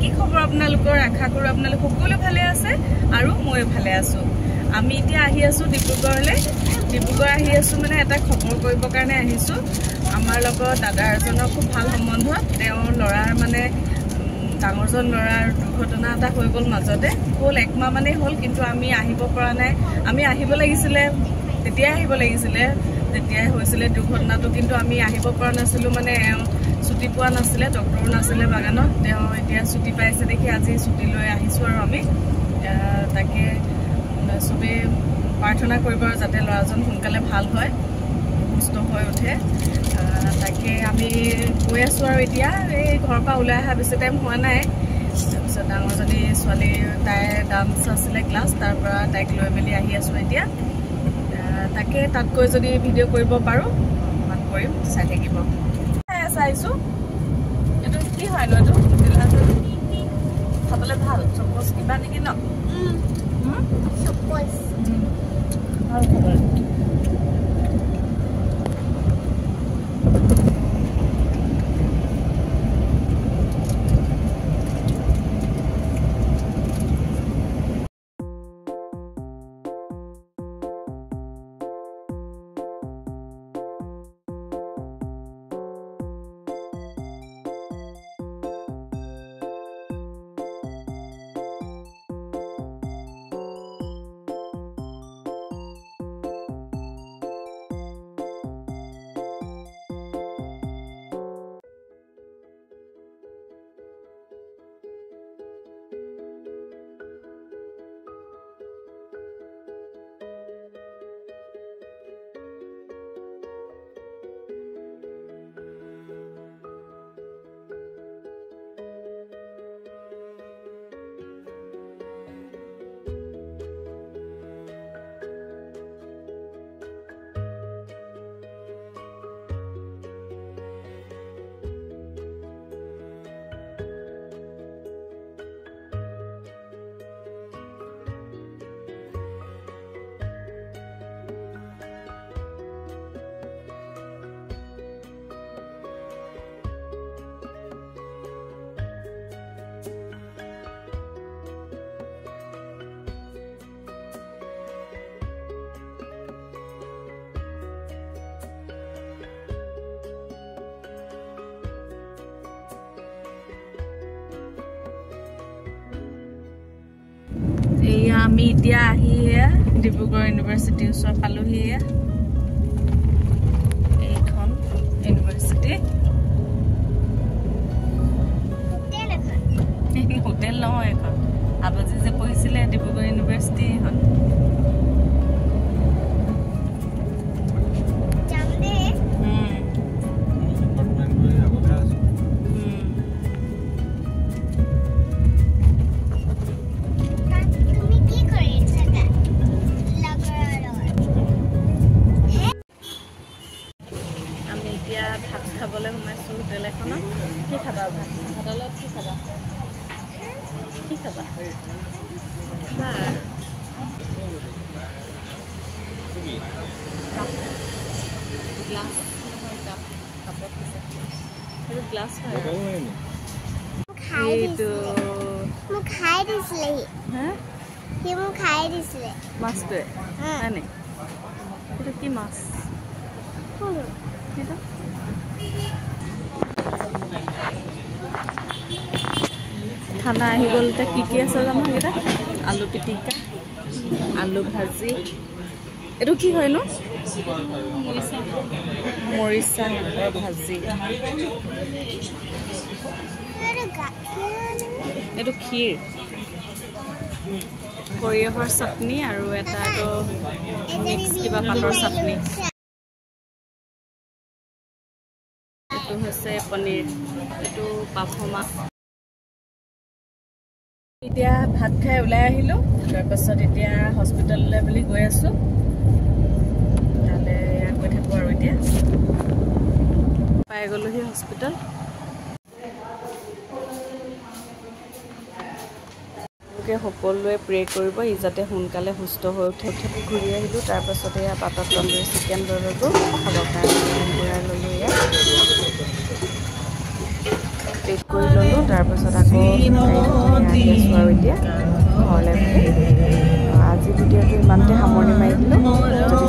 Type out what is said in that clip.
কি খবৰ আপোনালোকৰ আশা কৰো আপোনালোক সকলো ভালে আছে আৰু মই ভালে আছো আমি এতিয়া আহি আছো ডিব্ৰুগড় আহি আছো মানে এটা খবৰ কৰিবৰ কাৰণে আহিছো আমাৰ লগত দাদা এজনৰ খুব ভাল সম্বন্ধ তেওঁৰ লৰাৰ মানে ডাঙৰজন লৰাৰ দুৰ্ঘটনা এটা হৈ গল মাজতে হল একমাহ মানে হল কিন্তু আমি আহিব পৰা নাই আমি আহিব লাগিছিল তেতিয়াই হৈছিল দুৰ্ঘটনাটো কিন্তু আমি আহিব পৰা নাছিলো মানে ছুটি পোৱা নাছিলে ডক্টৰ নাছিলে বাগানত তেওঁ এতিয়া ছুটি পাইছে দেখি আজি ছুটি লৈ আহিছো আৰু আমি তাকে সবে প্ৰাৰ্থনা কৰিব যাতে লৰাজন সোনকালে ভাল হয় সুস্থ হৈ উঠে তাকে আমি গৈ আছো আৰু এতিয়া এই ঘৰৰ পৰা ওলাই অহা বেছি টাইম হোৱা নাই তাৰপিছত ডাঙৰজনী ছোৱালী তাই ডান্স আছিলে ক্লাছ তাৰ পৰা তাইক লৈ মেলি আহি আছো এতিয়া তাকে তাত গৈ যদি ভিডিঅ' কৰিব পাৰো মান কৰিম চাই থাকিব চাইছো এইটো কি হয় ন এইটো খাবলৈ ভাল চপচ কিবা নেকি ন চপচ ভাল খবৰ আমি এতিয়া আহি ডিব্ৰুগড় ইউনিভাৰ্চিটিৰ ওচৰ পালোহি এইখন ইউনিভাৰ্চিটি হোটেল নহয় এখন আবাজি যে পঢ়িছিলে ডিব্ৰুগড় ইউনিভাৰ্চিটি এখন খাবলৈ সোমাইছো হোটেল এখনত কি খাবা ভাতলত কি খাবা গ্লাছ খাই দিছিলে মাছটোৱে এইটো কি মাছ খানা আহি গ'ল এতিয়া কি আছে জানো এটা আলু পিটিকা আলু ভাজি এইটো কি হয় ন মৰিচা ভাজি এইটো ক্ষীৰ সৰিয়হৰ চাটনি আৰু এটা মিক্স কিবা পাতৰ চাটনি এইটো হৈছে পনীৰ এইটো পাফমা এতিয়া ভাত খাই ওলাই আহিলো তাৰপাছত এতিয়া হস্পিটেললৈ বুলি গৈ আছো তালে গৈ থাকো আৰু এতিয়া পাই গলোহি হস্পিটেল সকলোৱে প্ৰে কৰিব ই যাতে সোনকালে সুস্থ হৈ উঠে ঘূৰি আহিলো তাৰপাছত এয়া পাতত তন্দুৰী চিকেন ললো খাবৰ কাৰণে ঘূৰাই ললো পেক কৰি ল'লোঁ তাৰপাছত আকৌ আহি আছোঁ আৰু এতিয়া ঘৰলৈ বুলি আজি ভিডিঅ'টো ইমানতে সামৰণি মাৰি দিলোঁ যদি